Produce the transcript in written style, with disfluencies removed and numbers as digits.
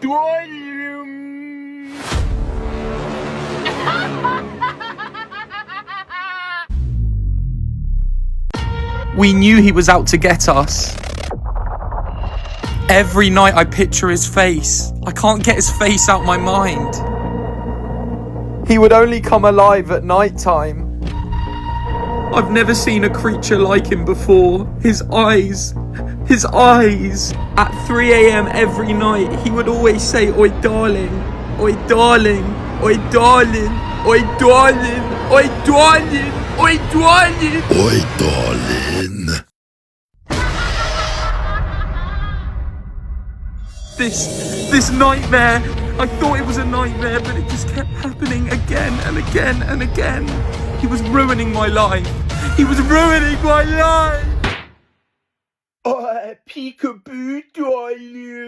darling. We knew he was out to get us. Every night I picture his face. I can't get his face out my mind. He would only come alive at night time. I've never seen a creature like him before. His eyes. At 3 a.m. every night, he would always say, "Oi darling, oi darling, oi darling, oi darling, oi darling, oi darling, Oi, darling. This nightmare. I thought it was a nightmare, but it just kept happening again and again and again. He was ruining my life. He was ruining my life. Oh, peekaboo, darling.